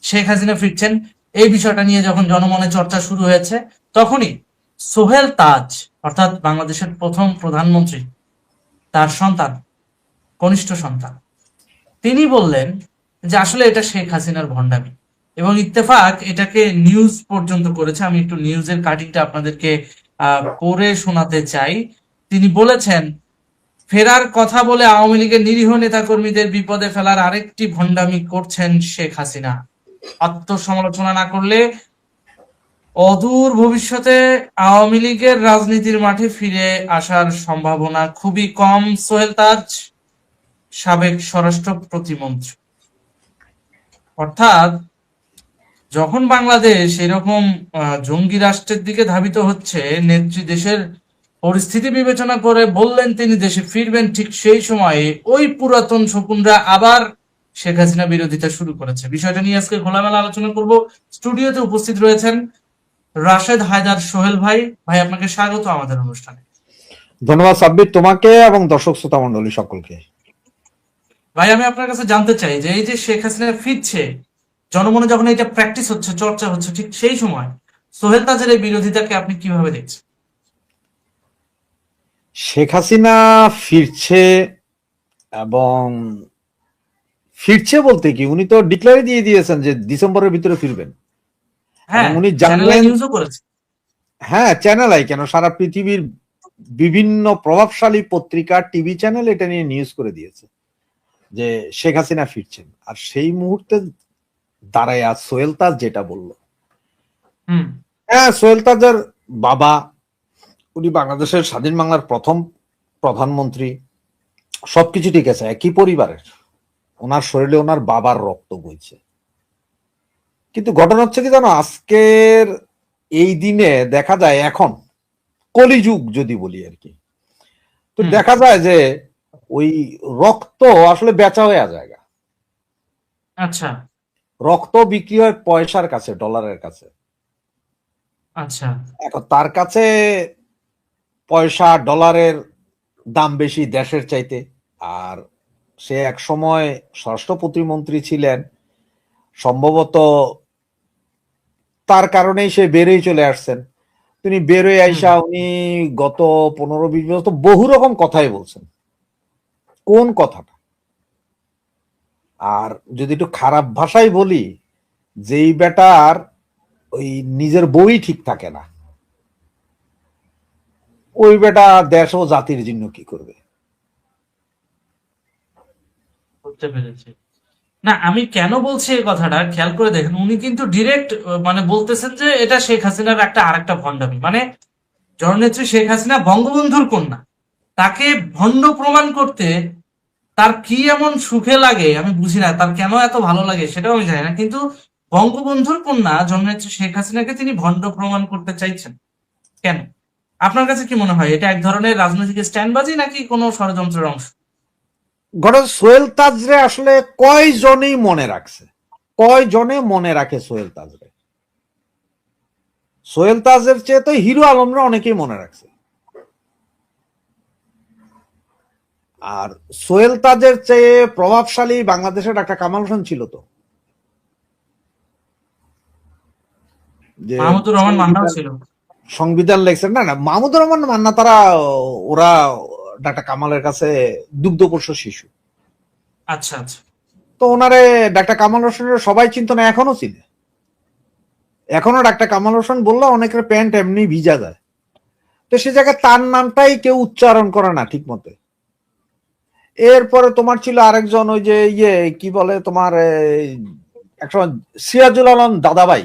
শেখ হাসিনা ফিরছেন, এই বিষয়টা নিয়ে যখন জনমনে চর্চা শুরু হয়েছে, তখনই সোহেল তাজ অর্থাৎ বাংলাদেশের প্রথম প্রধানমন্ত্রী, তার সন্তান, কনিষ্ঠ সন্তান, তিনি বললেন যে আসলে এটা শেখ হাসিনার ভণ্ডামি, এবং ইত্তেফাক এটাকে নিউজ পর্যন্ত করেছে। আমি একটু নিউজের কাটিংটা আপনাদেরকে পড়ে শোনাতে চাই। তিনি বলেছেন, ফেরার কথা বলে আওয়ামী লীগের নিরীহ নেতাকর্মীদের বিপদে ফেলার আরেকটি ভণ্ডামি করছেন শেখ হাসিনা। আত্মসমালোচনা না করলে অদূর ভবিষ্যতে আওয়ামী লীগের রাজনীতির মাঠে ফিরে আসার সম্ভাবনা খুবই কম। সোহেল তাজ, সাবেক স্বরাষ্ট্র প্রতিমন্ত্রী। অর্থাৎ যখন বাংলাদেশ এরকম জঙ্গি রাষ্ট্রের দিকে ধাবিত হচ্ছে, নেত্রী দেশের পরিস্থিতি বিবেচনা করে বললেন তিনি দেশে ফিরবেন, ঠিক সেই সময়ে ওই পুরাতন শকুনরা আবার শেখ হাসিনা বিরোধিতা শুরু করেছে। বিষয়টা নিয়ে আজকে খোলামেলা আলোচনা করব। স্টুডিওতে উপস্থিত রয়েছেন রাশেদ হায়দার সোহেল ভাই। ভাই, আপনাকে স্বাগত আমাদের অনুষ্ঠানে। ধন্যবাদ সাব্বির, তোমাকে এবং দর্শক শ্রোতা মন্ডলী সকলকে। ভাই, আমি আপনার কাছে জানতে চাই যে এই যে শেখ হাসিনা ফিরছে, জনমনে যখন এটা প্র্যাকটিস হচ্ছে, চর্চা হচ্ছে, ঠিক সেই সময় সোহেল তাজের এই বিরোধিতাকে আপনি কিভাবে দেখছেন? শেখ হাসিনা ফিরছে, এবং ফিরছে বলতে কি, উনি তো ডিক্লেয়ার দিয়ে দিয়েছেন যে ডিসেম্বরের ভিতরে ফিরবেন। হ্যাঁ, উনি চ্যানেলে জানলেন, নিউজও করেছে। হ্যাঁ, চ্যানেল কেন, সারা পৃথিবীর বিভিন্ন প্রভাবশালী পত্রিকা, টিভি চ্যানেল এটা নিয়ে নিউজ করে দিয়েছে যে শেখ হাসিনা ফিরছেন। আর সেই মুহূর্তে দাঁড়ায় আজ সোহেল তাজ যেটা বলল, হ্যাঁ, সোহেল তাজের বাবা, উনি বাংলাদেশের স্বাধীন বাংলার প্রথম প্রধানমন্ত্রী, সবকিছু ঠিক আছে, একই পরিবারের, ওনার শরীরে ওনার বাবার রক্ত বইছে। কিন্তু ঘটনা হচ্ছে কি জানো, আজকের এই দিনে দেখা যায়, এখন কলিযুগ যদি বলি আর কি, তো দেখা যায় যে ওই রক্ত আসলে বেচা হয়ে যায়। আচ্ছা রক্ত বিক্রি হয় পয়সার কাছে, ডলারের কাছে। আচ্ছা। এখন তার কাছে পয়সা, ডলারের দাম বেশি দেশের চাইতে। আর সে এক সময় স্বরাষ্ট্র প্রতিমন্ত্রী ছিলেন, সম্ভবত তার কারণেই সে বেরোয় চলে আসছেন। তিনি বেরোয় আইসা উনি গত 15-20 বছর বহু রকম কথাই বলছেন। কোন কথাটা, আর যদি একটু খারাপ ভাষায় বলি, যেই বেটার ওই নিজের বই ঠিক থাকে না, ওই বেটা দেশ ও জাতির জন্য কি করবে? বুঝতে পেরেছি। না, আমি কেন বলছি এই কথাটা খেয়াল করে দেখেন, উনি কিন্তু ডিরেক্ট মানে বলতেছেন যে এটা শেখ হাসিনার একটা আরেকটা ভণ্ডামি। মানে জননেত্রী শেখ হাসিনা বঙ্গবন্ধুর কন্যা, তাকে ভণ্ড প্রমাণ করতে তার কি এমন সুখে লাগে আমি বুঝি না, তার কেন এত ভালো লাগে সেটাও আমি জানি না, কিন্তু বঙ্গবন্ধুর কন্যা জননেত্রী শেখ হাসিনাকে তিনি ভণ্ড প্রমাণ করতে চাইছেন কেন? আপনার কাছে কি মনে হয়, এটা এক ধরনের রাজনৈতিক স্ট্যান্ডবাজি নাকি কোনো ষড়যন্ত্রের অংশ? সোহেল তাজরে আসলে কয়জনই মনে রাখছে, কয়জনে মনে রাখে সোহেল তাজরে? সোহেল তাজের চেয়ে তো হিরো আলমরা অনেকেই মনে রাখছে। আর সোহেল তাজের চেয়ে প্রভাবশালী বাংলাদেশের ডাক্তার কামাল হোসেন ছিল তো, যে মাহমুদুর রহমান মান্নাও ছিল। সংবিধান লেখছেন। না না, মাহমুদুর রহমান মান্না, ওরা ডাক্তার কামালের কাছে দুগ্ধপোষ্য শিশু। আচ্ছা আচ্ছা। তো ওনারে ডাক্তার কামাল হোসেনের সবাই চিনত না, এখনো চিনে। এখনো ডাক্তার কামাল হোসেন বললে অনেকের প্যান্ট এমনি ভিজা যায়। তো সে জায়গায় তার নামটাই কেউ উচ্চারণ করে না ঠিক মতে। এরপরে তোমার ছিল আরেকজন, ওই যে কি বলে তোমার, একসময় সিরাজুল আলম দাদাভাই,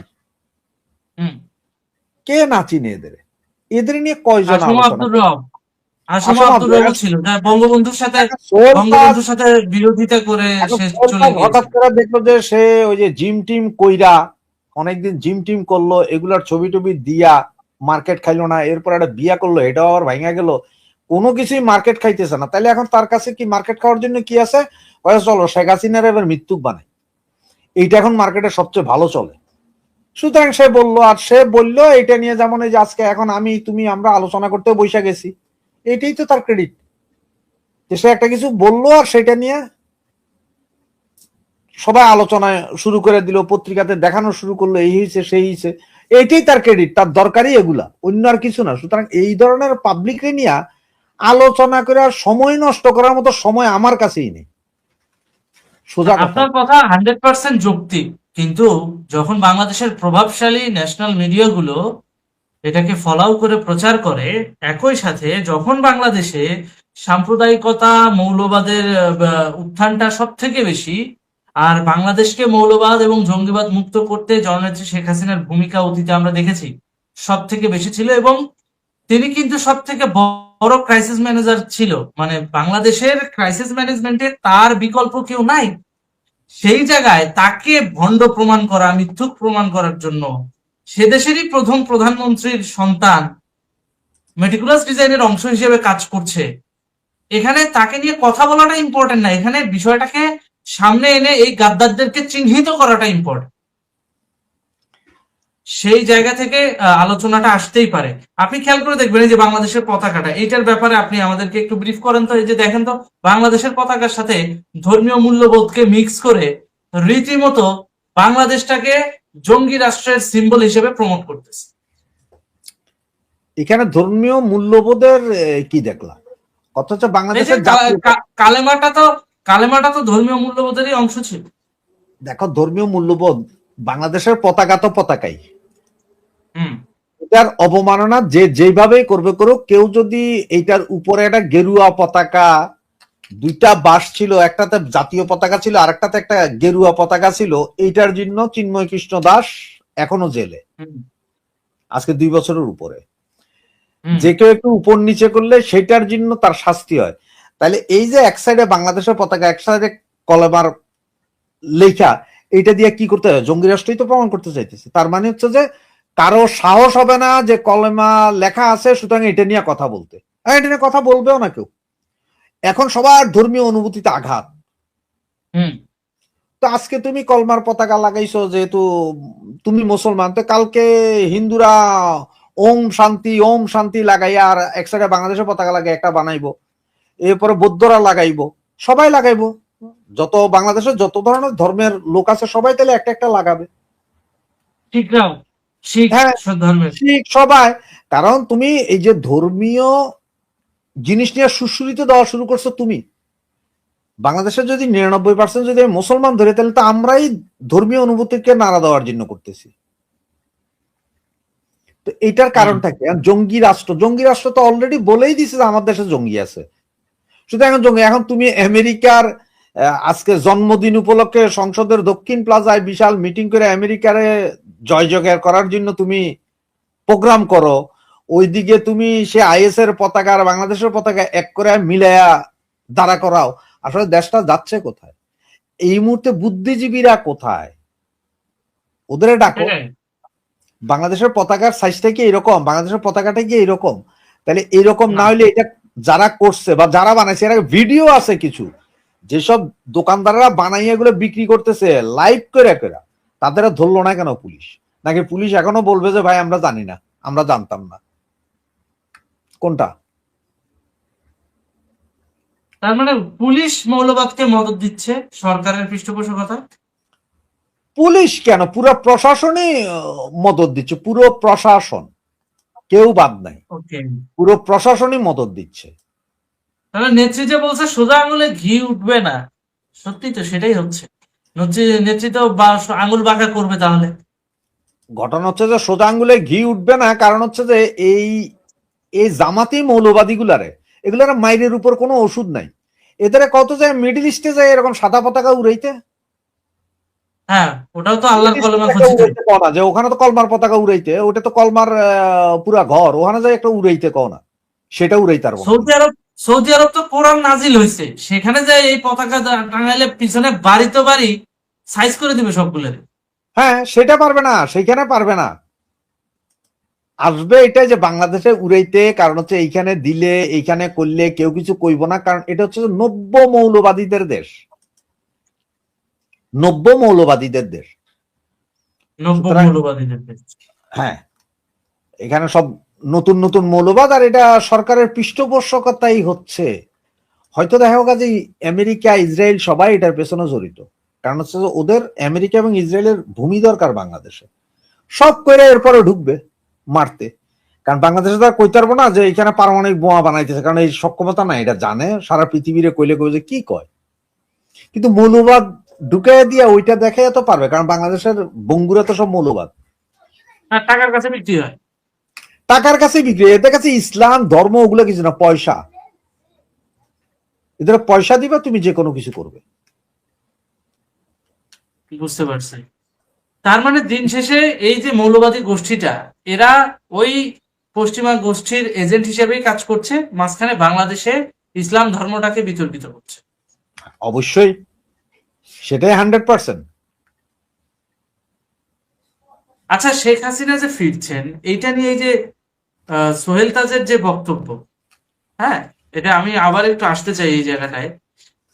কে না চিনে এদের? এদের নিয়ে কয়জন আলোচনা? ছিল বঙ্গবন্ধুর সাথে বিরোধিতা করে সে চলে গিয়েছে। হঠাৎ করে দেখলো যে সে ওই যে জিম টিম কইরা অনেকদিন জিম টিম করলো, এগুলার ছবি টবি দিয়া মার্কেট খাইলো না, এরপর একটা বিয়া করলো, এটাও আবার ভাঙা গেল, কোনো কিছুই মার্কেট খাইতেছে না। তাইলে এখন তার কাছে কি মার্কেট খাওয়ার জন্য কি আছে? চলো শেখ হাসিনার এবার মৃত্যুক বানাই, এইটা এখন মার্কেটে সবচেয়ে ভালো চলে। সুতরাং সে বললো, আর সে বললো এটা নিয়ে, যেমন এই যে আজকে এখন আমি তুমি আমরা আলোচনা করতে বসে গেছি, এটাই তো তার ক্রেডিট, যে সে একটা কিছু বললো আর সেটা নিয়ে সবাই আলোচনায় শুরু করে দিল, পত্রিকাতে দেখানো শুরু করলো, এই হয়েছে সেই হয়েছে, এইটাই তার ক্রেডিট, তার দরকারই এগুলা, অন্য আর কিছু না। সুতরাং এই ধরনের পাবলিককে নিয়ে আলোচনা করে সময় নষ্ট করার মতো সময় আমার কাছেই নেই, সোজা কথা। আপনার কথা 100% যৌক্তিক, কিন্তু যখন বাংলাদেশের প্রভাবশালী ন্যাশনাল মিডিয়াগুলো এটাকে ফলাও করে প্রচার করে, একই সাথে যখন বাংলাদেশে সাম্প্রদায়িকতা মৌলবাদের উত্থানটা সব থেকে বেশি, আর বাংলাদেশকে মৌলবাদ এবং জঙ্গিবাদ মুক্ত করতে জননেত্রী শেখ হাসিনার ভূমিকা অতীতে আমরা দেখেছি সব থেকে বেশি ছিল, এবং তিনি কিন্তু সব থেকে বড় ক্রাইসিস ম্যানেজার ছিল, মানে বাংলাদেশের ক্রাইসিস ম্যানেজমেন্টে তার বিকল্প কেউ নাই। সেই জায়গায় তাকে ভণ্ড প্রমাণ করা, মিথ্যুক প্রমাণ করার জন্য সে দেশেরই প্রথম প্রধানমন্ত্রীর সন্তান মেটিকুলাস ডিজাইনের অংশ হিসেবে কাজ করছে, এখানে তাকে নিয়ে কথা বলাটা ইম্পর্টেন্ট না, এখানে বিষয়টাকে সামনে এনে এই গাদ্দারদেরকে চিহ্নিত করাটা ইম্পর্টেন্ট। সেই জায়গা থেকে আলোচনাটা আসতেই পারে। আপনি খেয়াল করে দেখবেন এই যে বাংলাদেশের পতাকাটা, এইটার ব্যাপারে আপনি আমাদেরকে একটু ব্রিফ করেন তো। এই যে দেখেন তো, বাংলাদেশের পতাকার সাথে ধর্মীয় মূল্যবোধকে মিক্স করে রীতিমতো বাংলাদেশটাকে জঙ্গি রাষ্ট্রের সিম্বল হিসেবে প্রমোট করতেছে। এখানে ধর্মীয় মূল্যবোধের কি দেখলাম? অথচ এই যে বাংলাদেশের জাতীয় কালেমাটা তো ধর্মীয় মূল্যবোধেরই অংশ ছিল। দেখো, ধর্মীয় মূল্যবোধ, বাংলাদেশের পতাকা তো পতাকাই, হুম এটার অবমাননা যে যেভাবেই করবে করুক, কেউ যদি এইটার উপরে একটা গেরুয়া পতাকা, দুইটা বাস ছিল, একটাতে জাতীয় পতাকা ছিল আর একটাতে একটা গেরুয়া পতাকা ছিল, এইটার জন্য চিন্ময় কৃষ্ণ দাস এখনো জেলে, হুম আজকে 2 বছরের উপরে। হুম যে কেউ একটু উপর নিচে করলে সেটার জন্য তার শাস্তি হয়। তাহলে এই যে এক সাইডে বাংলাদেশের পতাকা, এক সাইডে কলেমার লেখা, এইটা দিয়ে কি করতে হয়? জঙ্গি রাষ্ট্রই তো প্রমাণ করতে চাইতেছে। তার মানে হচ্ছে যে কারো সাহস হবে না যে কলেমা লেখা আছে, সুতরাং এটা নিয়ে কথা বলতে, এটা নিয়ে কথা বলবেও না কেউ। এখন সবার ধর্মীয় অনুভূতিতে আঘাত। হুম তো আজকে তুমি কলমার পতাকা লাগাইছো, যেহেতু তুমি মুসলমান, তো কালকে হিন্দুরা ওম শান্তি লাগাইয়া আর এক সাইডে বাংলাদেশের পতাকা লাগাই একটা বানাইবো, এরপরে বৌদ্ধরা লাগাইবো, সবাই লাগাইবো, যত বাংলাদেশের যত ধরনের ধর্মের লোক আছে সবাই তাহলে একটা একটা লাগাবে। শিখরাও, শিখ হ্যাঁ, ধর্মের। ঠিক সবাই। কারণ তুমি এই যে ধর্মীয় জিনিস নিয়ে সুশ্রুতি দেওয়া শুরু করছো তুমি, বাংলাদেশের যদি 99% যদি মুসলমান ধরে, তাহলে তো আমরাই ধর্মীয় অনুভূতিকে নাড়া দেওয়ার জন্য করতেছি। তো এটার হুম কারণটা কি? জঙ্গি রাষ্ট্র তো অলরেডি বলেই দিছে যে আমার দেশে জঙ্গি আছে, শুধু এখন জঙ্গি। এখন তুমি আমেরিকার আজকে জন্মদিন উপলক্ষে সংসদের দক্ষিণ প্লাজায় বিশাল মিটিং করে আমেরিকারে জয় জয়কার করার জন্য তুমি প্রোগ্রাম করো, ওইদিকে তুমি সে আইএস এর পতাকা আর বাংলাদেশের পতাকা এক করে মিলায়া দাঁড়া করাও। আসলে দেশটা যাচ্ছে কোথায়? এই মুহূর্তে বুদ্ধিজীবীরা কোথায়? ওদের ডাকো। সেটাই। বাংলাদেশের পতাকার সাইজটা কি এরকম? বাংলাদেশের পতাকাটা কি এরকম? তাহলে এরকম না না, হলে এটা যারা করছে বা যারা বানাইছে, এর ভিডিও আছে কিছু, যেসব দোকানদাররা বানাইয়া এগুলো বিক্রি করতেছে লাইভ করে করে, তাদের ধরলো না কেন পুলিশ? নাকি পুলিশ এখনো বলবে যে ভাই আমরা জানি না, আমরা জানতাম না? কোনটা? তার মানে পুলিশ মৌলবাদকে মদদ দিচ্ছে সরকারের পৃষ্ঠপোষকতা। পুলিশ কেন, পুরো প্রশাসনই মদত দিচ্ছে, পুরো প্রশাসন, কেউ বাদ নাই, ওকে, পুরো প্রশাসনই মদত দিচ্ছে। তাহলে নেত্রী যে বলছে সোজা আঙুলে ঘি উঠবে না, সত্যি তো সেটাই হচ্ছে। নেত্রী তো আঙুল বাঁকা করবে তাহলে। ঘটনা হচ্ছে যে সোজা আঙ্গুলে ঘি উঠবে না, কারণ হচ্ছে যে এই এই জামাতি মৌলবাদী গুলারে, এগুলার মাইরের উপর কোনো ওষুধ নাই। এদের কত যায় মিডিল ইস্টে যায় এরকম সাদা পতাকা উড়াইতে, হ্যাঁ, ওটাও তো আল্লাহর কলমে খচিত। যে ওখানে তো কলমার পতাকা উড়াইতে, ওটা তো কলমার পুরা ঘর, ওখানে যায় একটা উড়াইতে কও না, সেটা উড়াইতে পারবো না। সৌদি আরব তো কোরআন নাজিল হয়েছে, সেখানে যায় এই পতাকা টাঙাইলে পিছনে বাড়ি তো বাড়ি সাইজ করে দিবে সবগুলোর। হ্যাঁ, সেটা পারবে না, সেইখানে পারবে না। আসবে এটাই যে বাংলাদেশে উড়াইতে, কারণ হচ্ছে এইখানে দিলে এইখানে করলে কেউ কিছু কইব না, কারণ এটা হচ্ছে নব্য মৌলবাদীদের দেশ, নব্য মৌলবাদীদের দেশ। নব্য সুতরাং মৌলবাদীদের দেশ। হ্যাঁ, এখানে সব নতুন নতুন মৌলবাদ, আর এটা সরকারের পৃষ্ঠপোষকতাই হচ্ছে। হয়তো দেখা গেছে আমেরিকা ইসরায়েল সবাই এটার পেছনে জড়িত, কারণ হচ্ছে যে ওদের আমেরিকা এবং ইসরায়েলের ভূমি দরকার বাংলাদেশে, সব করে এরপরে ঢুকবে মারতে। কারণ বাংলাদেশে তো আর কইতে পারবো না যে এখানে পারমাণবিক বোমা বানাইতেছে, কারণ এই সক্ষমতা নাই, এটা জানে সারা পৃথিবীরে কইলে কইবে যে কি কয়। কিন্তু মৌলবাদ ঢুকাই দিয়ে ওইটা দেখাই তো পারবে, কারণ বাংলাদেশের বঙ্গুরা তো সব মৌলবাদ, আর টাকার কাছে বিক্রি হয়। টাকার কাছে বিক্রি। এদের কাছে ইসলাম ধর্ম ওগুলো কিছু না, পয়সা। এদের পয়সা দিবা, তুমি যে কোনো কিছু করবে। বুঝতে পারছি। তার মানে দিন শেষে এই যে মৌলবাদী গোষ্ঠীটা, এরা ওই পশ্চিমা গোষ্ঠীর এজেন্ট হিসেবেই কাজ করছে, মাঝখানে বাংলাদেশে ইসলাম ধর্মটাকে বিতর্কিত করছে। অবশ্যই, সেটাই 100%। আচ্ছা, শেখ হাসিনা যে ফিরছেন, এইটা নিয়ে এই যে সোহেল তাজের যে বক্তব্য, হ্যাঁ, এটা আমি আবার একটু আসতে চাই এই জায়গাটায়।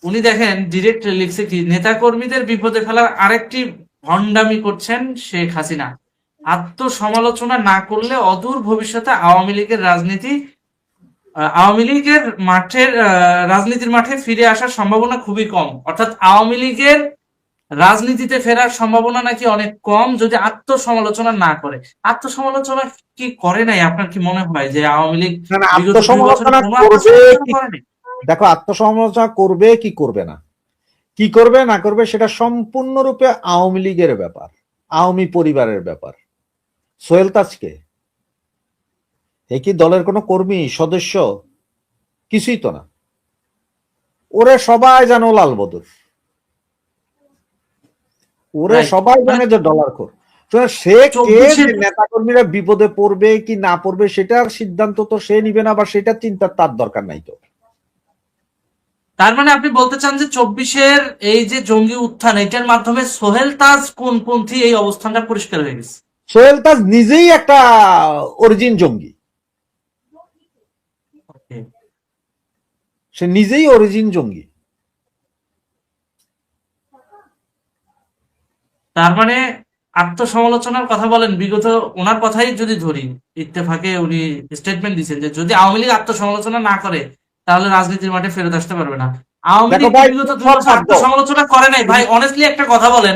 উনি দেখেন ডিরেক্ট লিখছে কি, নেতাকর্মীদের বিপদে ফেলার আরেকটি ভণ্ডামি করছেন শেখ হাসিনা। আত্মসমালোচনা না করলে অদূর ভবিষ্যতে আওয়ামী লীগের রাজনীতির মাঠে ফিরে আসার সম্ভাবনা খুবই কম। অর্থাৎ আওয়ামী লীগের রাজনীতিতে ফেরার সম্ভাবনা নাকি অনেক কম যদি আত্মসমালোচনা না করে। আত্মসমালোচনা কি করে নাই? আপনার কি মনে হয় যে আওয়ামী লীগ না না, বিগত 2 বছরে আত্মসমালোচনা কোনো করবে আত্মসমালোচনা কি, করেনি? দেখো আত্মসমালোচনা করবে কি করবে না, কি করবে না করবে সেটা সম্পূর্ণরূপে আওয়ামী লীগের ব্যাপার, আওয়ামী পরিবারের ব্যাপার। সোহেল তাজকে এ কি দলের কোনো কর্মী সদস্য? কিছুই তো না। ওরে সবাই জানো লাল বদর, ওরে Right. সবাই মানে জানে যে ডলার খোর। সে কে, 24-এর নেতা কর্মীরা বিপদে পড়বে কি না পড়বে সেটার সিদ্ধান্ত তো সে নিবে না, বা সেটা চিন্তার তার দরকার নাই তো। তার মানে আপনি বলতে চান যে 24-এর এই যে জঙ্গি উত্থান, এটার মাধ্যমে সোহেল তাজ কোনপন্থী এই অবস্থানটা পরিষ্কার হয়ে গেছে। সোহেল তাজ নিজেই একটা অরিজিন জঙ্গি, সে নিজেই অরিজিন জঙ্গি। তার মানে আত্মসমালোচনার কথা বলেন, বিগত ওনার কথাই যদি ধরি, ইত্তেফাকে উনি স্টেটমেন্ট দিচ্ছেন যে যদি আওয়ামী লীগ আত্মসমালোচনা না করে তাহলে রাজনীতির মাঠে ফেরত আসতে পারবে না। আওয়ামী দেখো লীগ ভাই, বিগত 2 সব বছর বাদ দাও। আত্মসমালোচনা করে নাই ভাই। অনেস্টলি একটা কথা বলেন,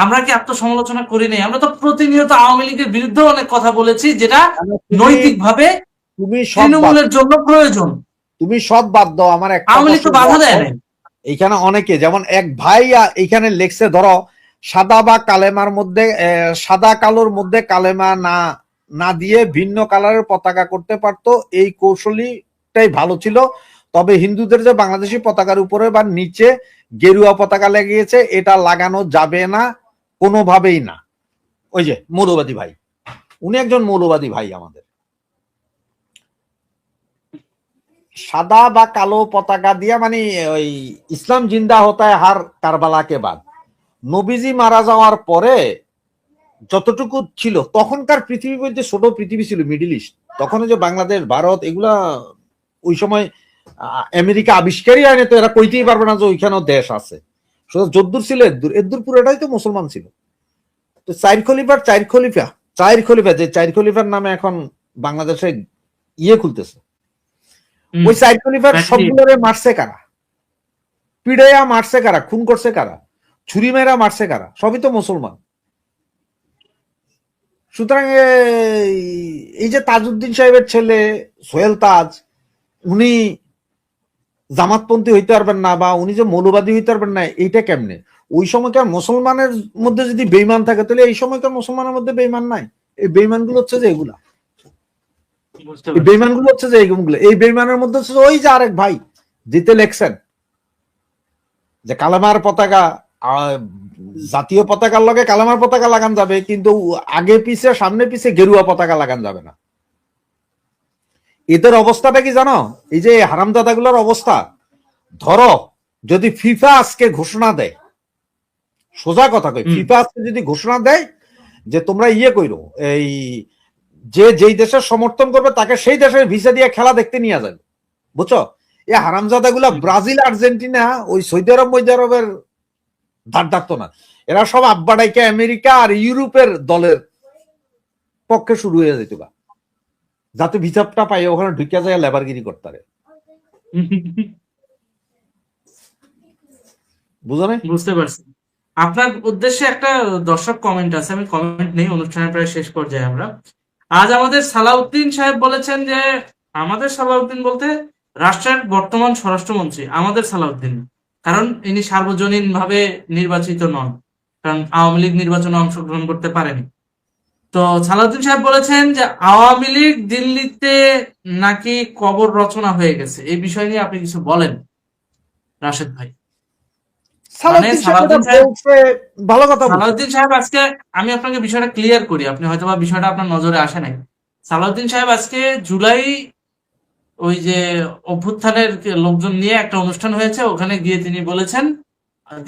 আমরা কি আত্মসমালোচনা করি নাই? আমরা তো প্রতিনিয়ত আওয়ামী লীগের বিরুদ্ধে অনেক কথা বলেছি, যেটা তুমি নৈতিকভাবে তুমি সব বাদ, তৃণমূলের জন্য প্রয়োজন। তুমি সব বাদ দাও, আমার একটা আওয়ামী লীগ তো প্রশ্ন বাধা দেয় দাও। নাই। এইখানে অনেকে, যেমন এক ভাই এইখানে লেখছে, ধরো সাদা বা কালেমার মধ্যে সাদা কালোর মধ্যে কালেমা না না দিয়ে ভিন্ন কালারের পতাকা করতে পারতো, এই কৌশলীটাই ভালো ছিল। তবে হিন্দুদের যে বাংলাদেশি পতাকার উপরে বা নিচে গেরুয়া পতাকা লাগিয়েছে, এটা লাগানো যাবে না কোনোভাবেই না। ওই যে মৌলবাদী ভাই, উনি একজন মৌলবাদী ভাই আমাদের। সাদা বা কালো পতাকা দিয়া মানে ওই ইসলাম জিন্দা হতায় হার কারবালাকে বাদ। নবীজি মারা যাওয়ার পরে যতটুকু ছিল, তখনকার পৃথিবী বলতে ছোট পৃথিবী ছিল, মিডিল ইস্ট। তখন যে বাংলাদেশ, ভারত, এগুলা ওই সময় আমেরিকা আবিষ্কারই হয়নি, তো এরা কইতেই পারবে না যে ওইখানেও দেশ আছে। শুধু যদ্দূর ছিল এদ্দুর পুরোটাই তো মুসলমান ছিল। তো চার খলিফা যে চার খলিফার নামে এখন বাংলাদেশে ইয়ে খুলতেছে, ওই চার খলিফার সবগুলোরে মারছে কারা? পিড়াইয়া মারছে কারা? খুন করছে কারা? ছুরি মেরা মারছে কারা? সবই তো মুসলমান। সুতরাং এই যে তাজউদ্দিন সাহেবের ছেলে সোহেল তাজ, উনি জামাতপন্থী হইতে পারবেন না, বা উনি যে মৌলবাদী হইতে পারবেন না, এইটা কেমনে? ওই সময়কার মুসলমানের মধ্যে যদি বেইমান থাকে, তাহলে এই সময়কার মুসলমানের মধ্যে বেইমান নাই। এই বেইমানগুলো হচ্ছে যে এগুলা, এই বেইমানগুলো হচ্ছে যে এইগুলো, এই বেইমানের মধ্যে হচ্ছে ওই যে আরেক ভাই জিতে লেখছেন যে কালেমার পতাকা, জাতীয় পতাকার লগে কালেমার পতাকা লাগান যাবে, কিন্তু আগে পিছে সামনে পিছে গেরুয়া পতাকা লাগান যাবে না। এদের অবস্থাটা কি জানো? এই যে হারামজাদাগুলোর অবস্থা, ধরো যদি ফিফা আজকে ঘোষণা দেয়, সোজা কথা কই, ফিফা আজকে যদি ঘোষণা দেয় যে তোমরা ইয়ে কইরো, এই যে যেই দেশের সমর্থন করবে তাকে সেই দেশের ভিসা দিয়ে খেলা দেখতে নিয়ে যাবে, বুঝছো? এই হারামজাদাগুলা ব্রাজিল, আর্জেন্টিনা, ওই সৌদি আরবের ধার ধারতো না। এরা সব আব্বাডাইকে আমেরিকা আর ইউরোপের দলের পক্ষে শুরু হয়ে যেত, যাতে ভিসাটা পাই ওখানে ঢুকে যায় লেবারগিরি করতে পারে। বুঝো না? বুঝতে পারছি। আপনার উদ্দেশ্যে একটা দর্শক কমেন্ট আছে, আমি কমেন্ট নেই, অনুষ্ঠানের প্রায় শেষ পর্যায়ে আমরা। আজ আমাদের সালাউদ্দিন সাহেব বলেছেন যে, আমাদের সালাউদ্দিন বলতে রাষ্ট্রের বর্তমান স্বরাষ্ট্রমন্ত্রী আমাদের সালাউদ্দিন, কারণ ইনি সার্বজনীন ভাবে নির্বাচিত নন, কারণ আওয়ামী লীগ নির্বাচনে অংশগ্রহণ করতে পারেনি। তো সালাউদ্দিন সাহেব বলেছেন যে আওয়ামী লীগ দিল্লিতে নাকি কবর রচনা হয়ে গেছে। এই বিষয় নিয়ে আপনি কিছু বলেন রাশেদ ভাই। মানে সালাউদ্দিন সাহেব এটা সালাউদ্দিন সাহেব বলছে, ভালো কথা বলছে। সালাউদ্দিন সাহেব আজকে, আমি আপনাকে বিষয়টা ক্লিয়ার করি, আপনি হয়তোবা বিষয়টা আপনার নজরে আসে নাই। সালাউদ্দিন সাহেব আজকে জুলাই ওই যে অভ্যুত্থানের লোকজন নিয়ে একটা অনুষ্ঠান হয়েছে, ওখানে গিয়ে তিনি বলেছেন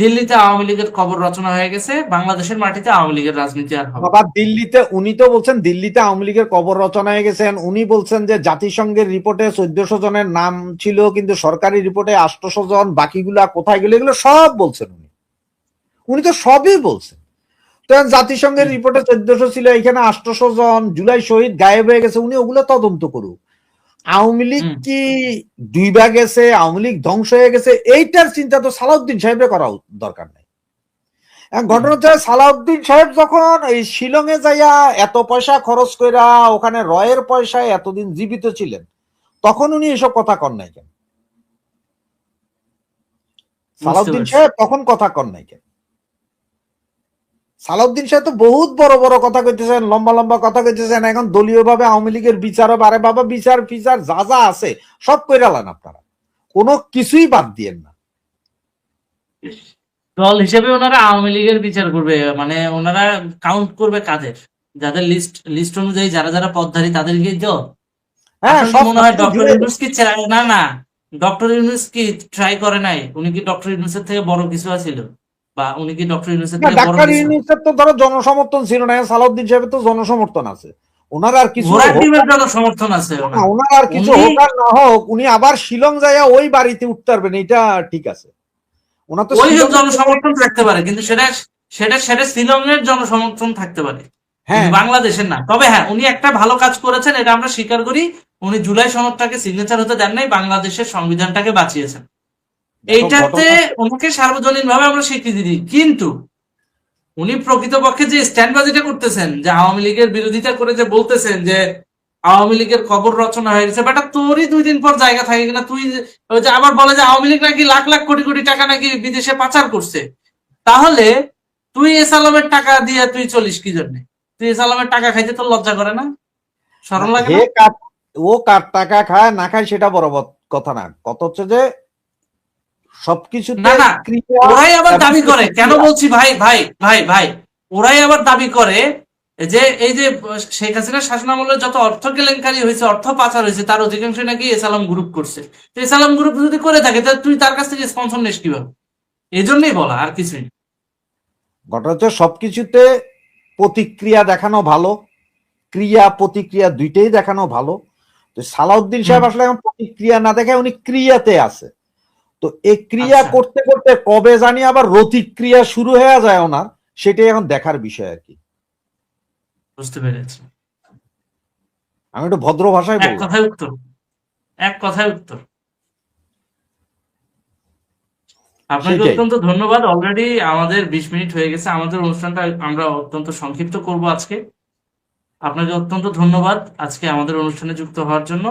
দিল্লিতে আওয়ামী লীগের কবর রচনা হয়ে গেছে, বাংলাদেশের মাটিতে আওয়ামী লীগের রাজনীতি আর হবে না। বাবা দিল্লিতে, উনি তো বলছেন দিল্লিতে আওয়ামী লীগের কবর রচনা হয়ে গেছেন। উনি বলছেন যে জাতিসংঘের রিপোর্টে 1400 জনের নাম ছিল, কিন্তু সরকারি রিপোর্টে 800 জন, বাকিগুলা কোথায় গেল এগুলো সব বলছেন উনি। উনি তো সবই বলছেন। তো জাতিসংঘের রিপোর্টে 1400 ছিল, এখানে 800 জন জুলাই শহীদ গায়েব হয়ে গেছে, উনি ওগুলো তদন্ত করুক। আওয়ামী লীগ কি দুইবার গেছে, আওয়ামী লীগ ধ্বংস হয়ে গেছে, এইটার চিন্তা তো সালাউদ্দিন সাহেবের করা দরকার নাই। ঘটনা হচ্ছে সালাউদ্দিন সাহেব যখন এই শিলংয়ে যাইয়া এত পয়সা খরচ কইরা ওখানে রয়ের পয়সায় এতদিন জীবিত ছিলেন, তখন উনি এসব কথা কন নাই কেন? সালাউদ্দিন সাহেব তখন কথা কন নাই কেন? সালাউদ্দিন সাহেব তো বহুত বড় বড় কথা কইতেছেন, লম্বা লম্বা কথা কইতেছেন। এখন দলীয় ভাবে আওয়ামী লীগের বিচার হবে। আরে বাবা, বিচার ফিচার যা যা আছে সব কইরালেন আপনারা, কোনো কিছুই বাদ দিয়েন না। দল হিসেবে ওনারা আওয়ামী লীগের বিচার করবে, মানে ওনারা কাউন্ট করবে কাদের, যাদের লিস্ট অনুযায়ী যারা যারা পদধারী তাদেরকেই তো। হ্যাঁ, আপনার কি সব মনে হয় ডক্টর ইউনূস কি না না ডক্টর ইউনূস কি ট্রাই করে নাই? উনি কি ডক্টর ইউনূসের থেকে বড় কিছু ছিল, বা উনি কি ডক্টর ইউনূসের থেকে বড় ডাক্তার কিছু? ইউনূসের তো ধরো জনসমর্থন ছিল না, সালাউদ্দিন সাহেবের তো জনসমর্থন আছে। ওনার আর কিছু ঘোড়ার ডিমের জন্য সমর্থন আছে ওনার। ওনার আর কিছু উনি হোক আর না হোক, উনি আবার শিলং যাইয়া ওই বাড়িতে উঠতে পারবেন, এটা ঠিক আছে। ওনার তো ওই শিলং জনসমর্থন থাকতে পারে, কিন্তু সেটা সেটা সেটা শিলংয়ের জনসমর্থন থাকতে পারে, কিন্তু হ্যাঁ, বাংলাদেশের না। তবে হ্যাঁ, উনি একটা ভালো কাজ করেছেন, এটা আমরা স্বীকার করি। উনি জুলাই সনদটাকে সিগনেচার হতে দেন নাই, বাংলাদেশের সংবিধানটাকে বাঁচিয়েছেন। এইটাতে ওনাকে সার্বজনীন ভাবে আমরা স্বীকৃতি দিই। কিন্তু উনি প্রকৃতপক্ষে যে স্ট্যান্ডবাজিটা করতেছেন, যে আওয়ামী লীগের বিরোধিতা করে যে বলতেছেন যে আওয়ামী লীগের কবর রচনা হয়ে গেছে, বাট তোরই 2 দিন পর জায়গা থাকে কিনা, তুই ওই যে আবার বলে যে আওয়ামী লীগ নাকি লাখ লাখ কোটি কোটি টাকা নাকি বিদেশে পাচার করছে, তাহলে তুই এস আলমের টাকা দিয়ে তুই চলিস কি জন্য? তুই এস আলমের টাকা খাইতে তোর লজ্জা করে না, শরম লাগে না? ও কার টাকা খায় না খায় সেটা বড় কথা না, কথা হচ্ছে যে সবকিছু না না, ওরাই আবার দাবি করে, কেন বলছি ভাই ভাই ভাই ভাই, ওরাই আবার দাবি করে যে এই যে শেখ হাসিনার শাসনামলে যত অর্থ কেলেঙ্কারি হয়েছে, অর্থ পাচার হয়েছে, তার অধিকাংশ নাকি এসালাম গ্রুপ করছে। তো এসালাম গ্রুপ যদি করে থাকে, তাহলে তুই তার কাছ থেকে স্পন্সর নিস কিভাবে? এই জন্যই বলা, আর কিছুই। ঘটনা হচ্ছে সবকিছুতে প্রতিক্রিয়া দেখানো ভালো, ক্রিয়া প্রতিক্রিয়া দুইটাই দেখানো ভালো। তো সালাউদ্দিন সাহেব আসলে এখন প্রতিক্রিয়া না দেখে উনি ক্রিয়াতে আছে। তো এই ক্রিয়া করতে করতে কবে জানি আবার রতিক্রিয়া শুরু হয়ে যায় ওনার, সেটাই এখন দেখার বিষয় আর কি। বুঝতে পেরেছি। আমি একটু ভদ্র ভাষায় এক কথায় উত্তর, এক কথায় উত্তর। আপনাকে অত্যন্ত ধন্যবাদ। অলরেডি আমাদের 20 মিনিট হয়ে গেছে, আমাদের অনুষ্ঠানটা আমরা অত্যন্ত সংক্ষিপ্ত করব আজকে। আপনাকে অত্যন্ত ধন্যবাদ আজকে আমাদের অনুষ্ঠানে যুক্ত হওয়ার জন্য।